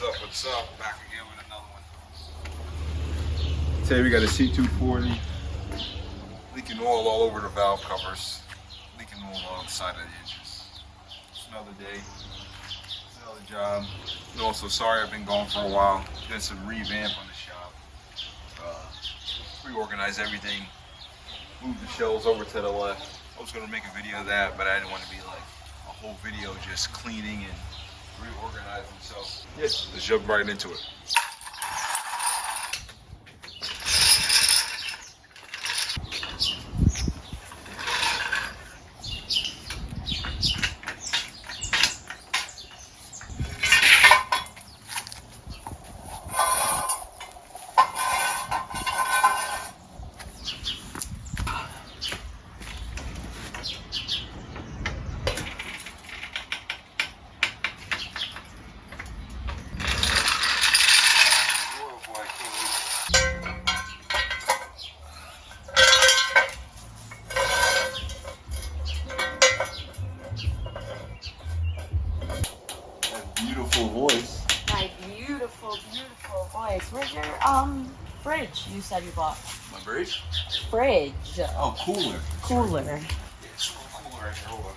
What's up? Back again with another one. Today we got a C240 leaking oil all over the valve covers, leaking oil on the side of the engines. It's another day, it's another job. And also, sorry I've been gone for a while. Did some revamp on the shop, reorganize everything, move the shelves over to the left. I was gonna make a video of that, but I didn't want to be like a whole video just cleaning and reorganizing. So yeah, let's jump right into it. Beautiful voice. My beautiful, beautiful voice. Where's your fridge you said you bought? My fridge? Fridge. Oh, cooler. Cooler. Yeah, it's a little cooler right here. Hold on.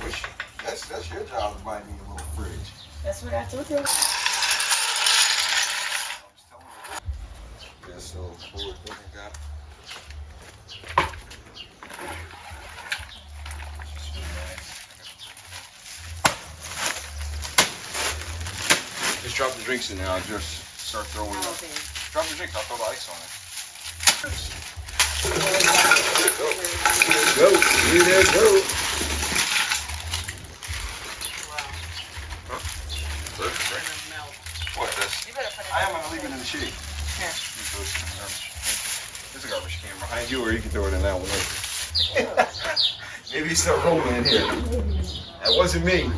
Wish that's your job to buy me a little fridge. That's what I told you. This little cooler thing I got. Just drop the drinks in there. I'll just start throwing them. Okay. Drop the drinks. I'll throw the ice on it. Go. You there, go. Wow. Huh? Look, right? What, this? You better put it I am going to leave it in the shade. here. There's a garbage can behind you, or you can throw it in that one. Maybe it's not rolling in here. That wasn't me.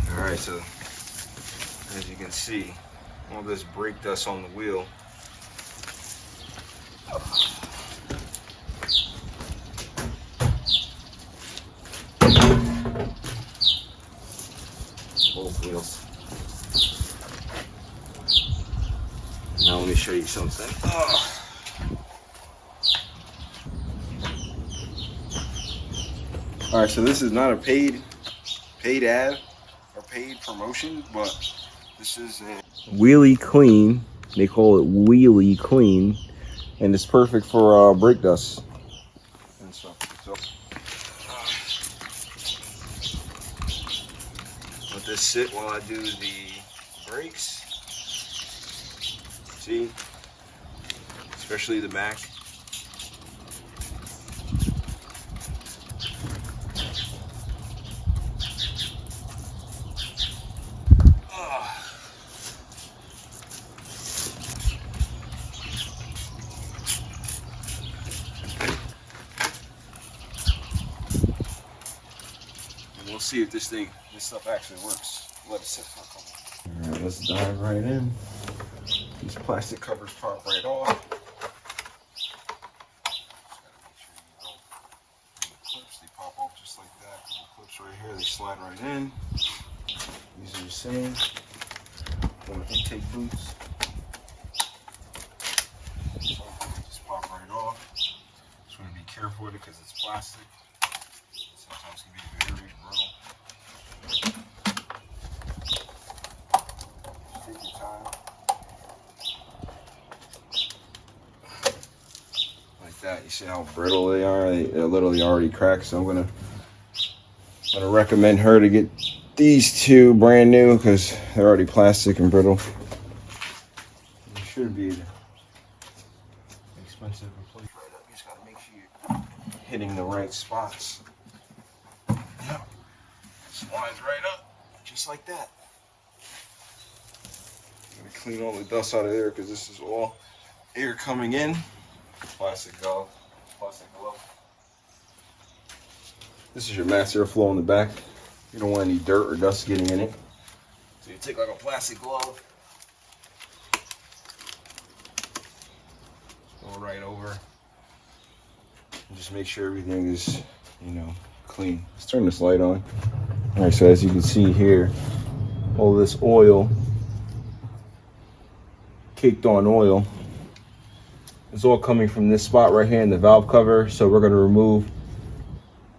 Alright, so as you can see, all this brake dust on the wheel. Both wheels. Now let me show you something. Alright, so this is not a paid ad or paid promotion, but this is a wheelie clean. They call it wheelie clean, and it's perfect for brake dust and stuff. So let this sit while I do the brakes. See, especially the back. We'll see if this stuff actually works. Let it sit for a couple. All right, let's dive right in. These plastic covers pop right off. Clips, they pop off just like that. Little clips right here, they slide right in. These are the same. Little intake boots. Just pop right off. Just want to be careful with it because it's plastic. Sometimes it can be very brittle. Just take your time. Like that. You see how brittle they are? They're literally already cracked. So I'm gonna recommend her to get these two brand new because they're already plastic and brittle. They should be expensive to replace right up. You just gotta make sure you're hitting the right spots. Yeah. Slides right up, just like that. I'm gonna clean all the dust out of there because this is all air coming in. Plastic glove, plastic glove. This is your mass airflow in the back. You don't want any dirt or dust getting in it. So you take like a plastic glove, go right over, and just make sure everything is, clean. Let's turn this light on. All right, so as you can see here, all this oil, caked on oil, is all coming from this spot right here in the valve cover. So we're going to remove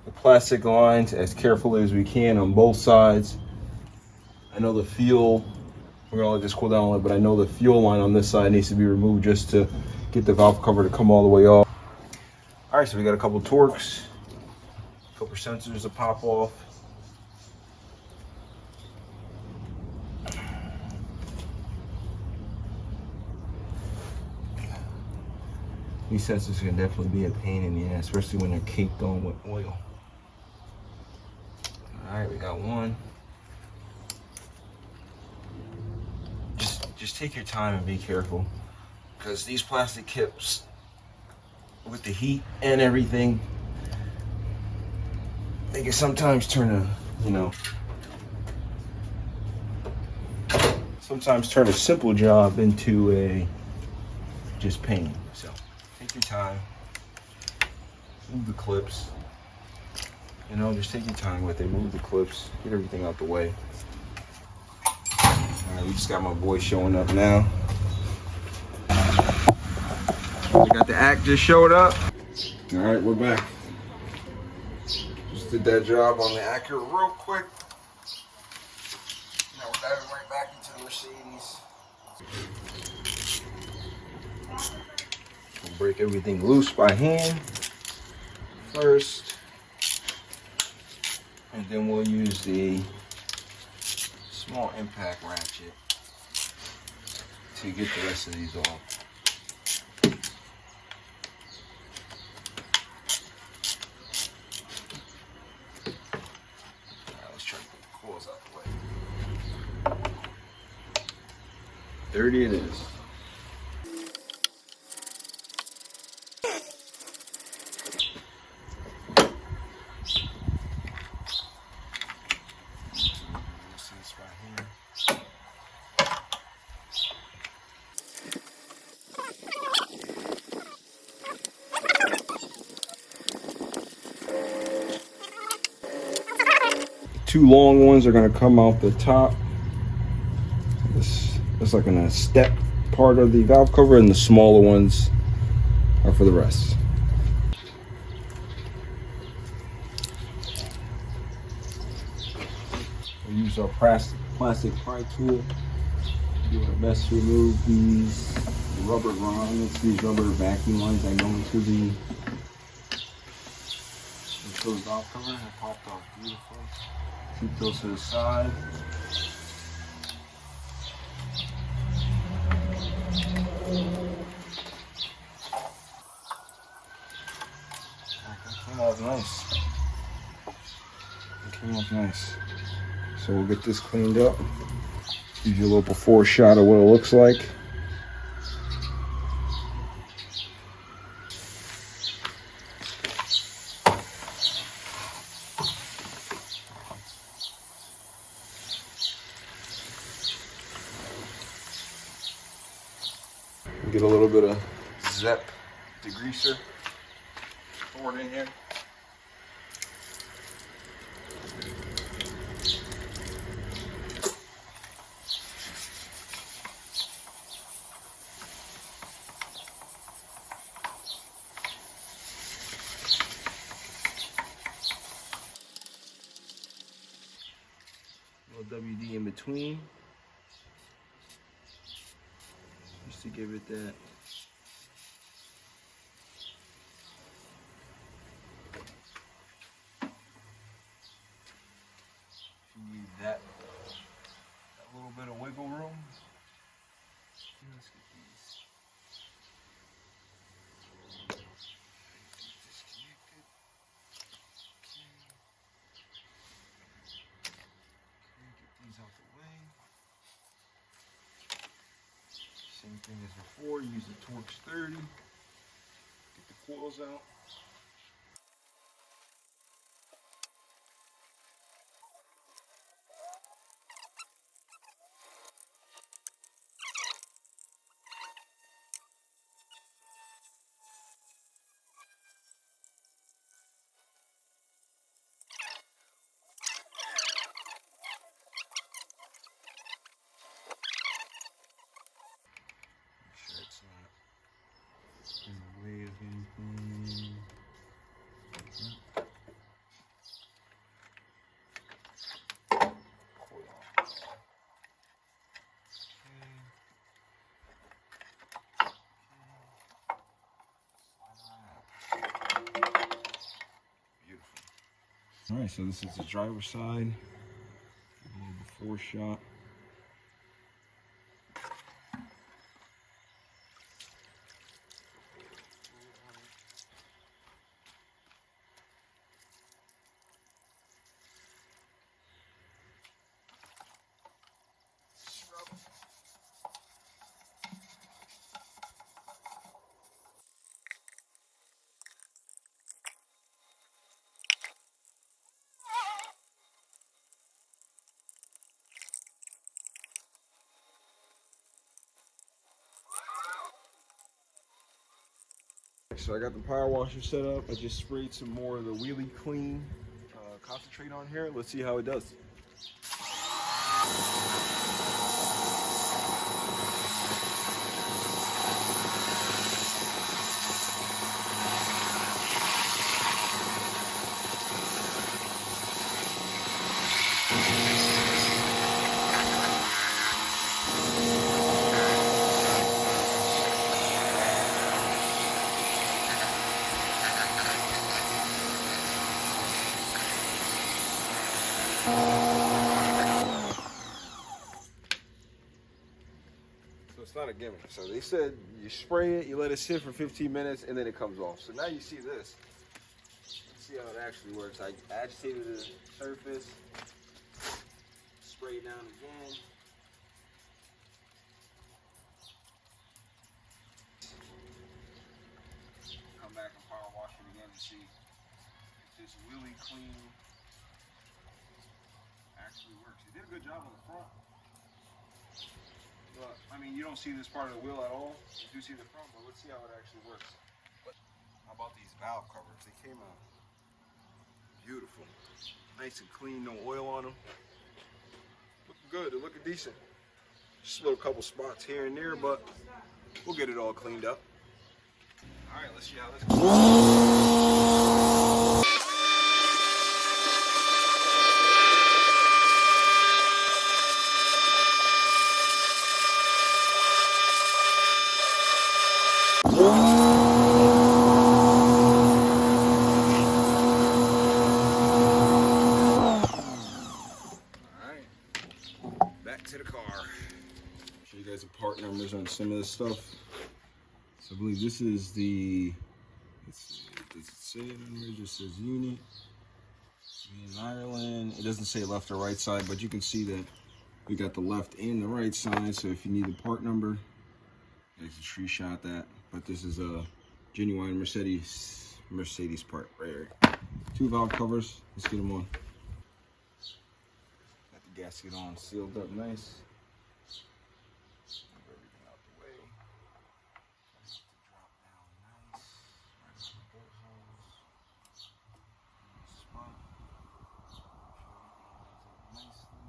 the plastic lines as carefully as we can on both sides. I know the fuel, we're going to let this cool down a little, but I know the fuel line on this side needs to be removed just to get the valve cover to come all the way off. All right, so we got a couple torques, a couple sensors to pop off. These sensors can definitely be a pain in the ass, especially when they're caked on with oil. All right, we got one. Just take your time and be careful, because these plastic tips, with the heat and everything, they can sometimes turn a simple job into a just pain. So take your time, move the clips, just take your time with it, move the clips, get everything out the way. All right, we just got my boy showing up now. We got the act just showed up. All right, we're back. Just did that job on the Acura real quick. Now we're diving right back into the Mercedes. We'll break everything loose by hand first, and then we'll use the small impact ratchet to get the rest of these off. Alright, let's try to get the coils out the way. Dirty it is. Two long ones are going to come out the top. This is like in a step part of the valve cover, and the smaller ones are for the rest. We use our plastic pry tool. Do our best to remove these rubber lines, these rubber vacuum lines that go into the valve cover. It popped off beautiful. Keep those to the side. That came off nice. It came off nice. So we'll get this cleaned up. Give you a little before shot of what it looks like. Get a little bit of Zep degreaser, pour it in here. A little WD in between, just to give it that need that little bit of wiggle room. Let's get these disconnected. Seen this before. Use the Torx 30. Get the coils out. Make sure it's not in the way of anything. Coil off. Beautiful. All right, so this is the driver's side. Give you a before shot. So I got the power washer set up. I just sprayed some more of the Wheelie Clean concentrate on here. Let's see how it does. So it's not a gimmick. So they said you spray it, you let it sit for 15 minutes, and then it comes off. So now you see this. Let's see how it actually works. I agitated the surface, spray it down again. Come back and power wash it again to see if this Wheelie Clean actually works. It did a good job on the front. But, I mean, you don't see this part of the wheel at all. You do see the front, but let's see how it actually works. But how about these valve covers? They came out beautiful. Nice and clean, no oil on them. Looking good, they're looking decent. Just a little couple spots here and there, but we'll get it all cleaned up. All right, let's see how this goes. Back to the car. Show you guys the part numbers on some of this stuff. So I believe this is the, let's see, does it say it on here? It just says unit. In Ireland. It doesn't say left or right side, but you can see that we got the left and the right side. So if you need the part number, there's a tree shot that. But this is a genuine Mercedes part right here. 2 valve covers. Let's get them on. Got the gasket on, sealed up nice. Move everything out the way. Nice to drop down nice. Right on the bolt holes. Nice spot. Make sure everything lines up nicely.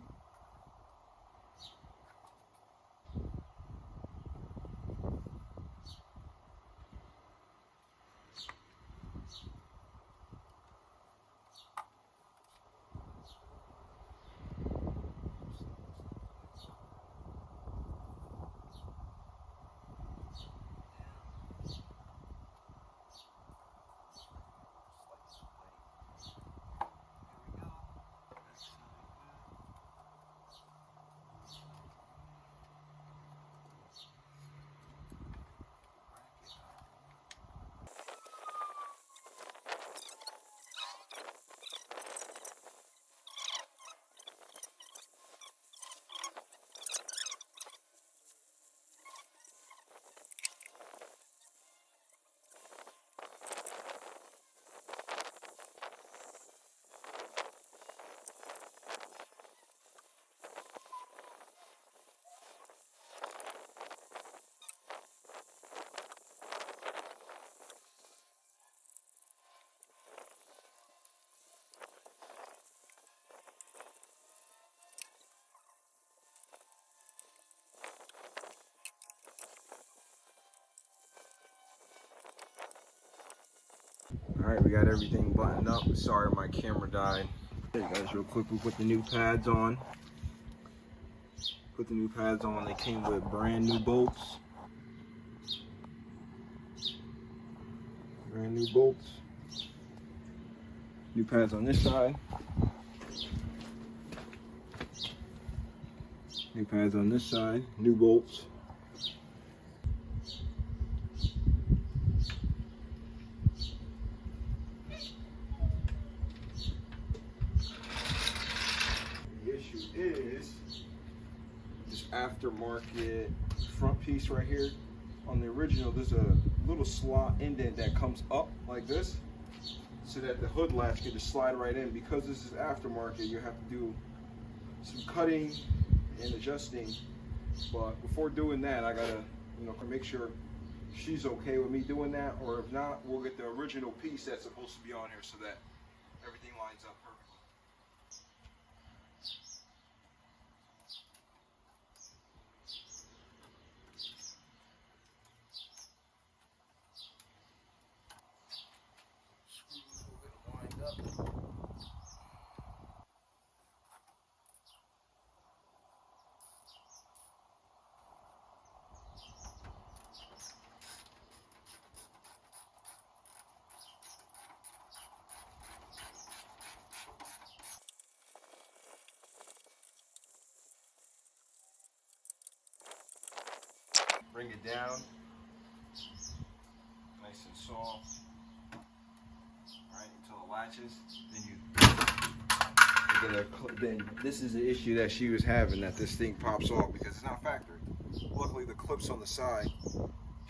Alright, we got everything buttoned up. Sorry my camera died. Hey guys, real quick, we put the new pads on. They came with brand new bolts. New pads on this side. New pads on this side. New bolts. The issue is this aftermarket front piece right here. On the original, there's a little slot indent that comes up like this, so that the hood latch can just slide right in. Because this is aftermarket, you have to do some cutting and adjusting. But before doing that, I gotta, make sure she's okay with me doing that, or if not, we'll get the original piece that's supposed to be on here so that everything lines up perfectly. Screws will get lined up. Bring it down, nice and soft, right, until it latches. Then this is the issue that she was having, that this thing pops off because it's not factory. Luckily the clips on the side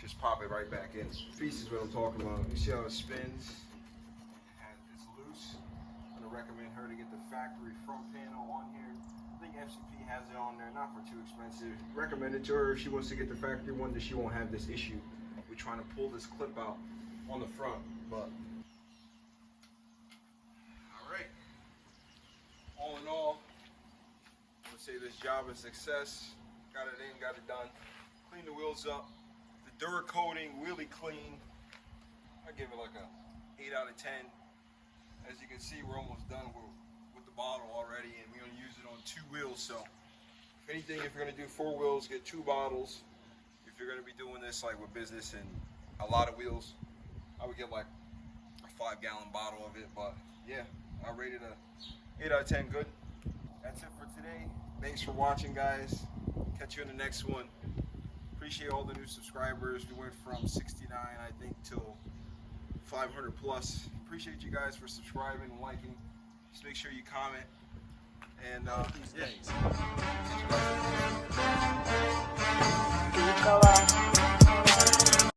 just pop it right back in. This piece is what I'm talking about. You see how it spins? It's loose. I'm gonna recommend her to get the factory front panel on here. I think FCP has it on there, not for too expensive. Recommend it to her if she wants to get the factory one, that she won't have this issue with trying to pull this clip out on the front. But alright, all in all, I'm gonna say this job is a success. Got it in, got it done. Clean the wheels up. The Dura coating, really clean. I give it like a 8 out of 10. As you can see, we're almost done with the bottle already, and we're gonna use it on 2 wheels. So if anything, if you're gonna do 4 wheels, get 2 bottles. If you're gonna be doing this like with business and a lot of wheels, I would get like a 5-gallon bottle of it. But yeah, I rated a 8 out of 10 good. That's it for today. Thanks for watching, guys. Catch you in the next one. Appreciate all the new subscribers. We went from 69, I think, till 500 plus. Appreciate you guys for subscribing and liking. Just make sure you comment. And Go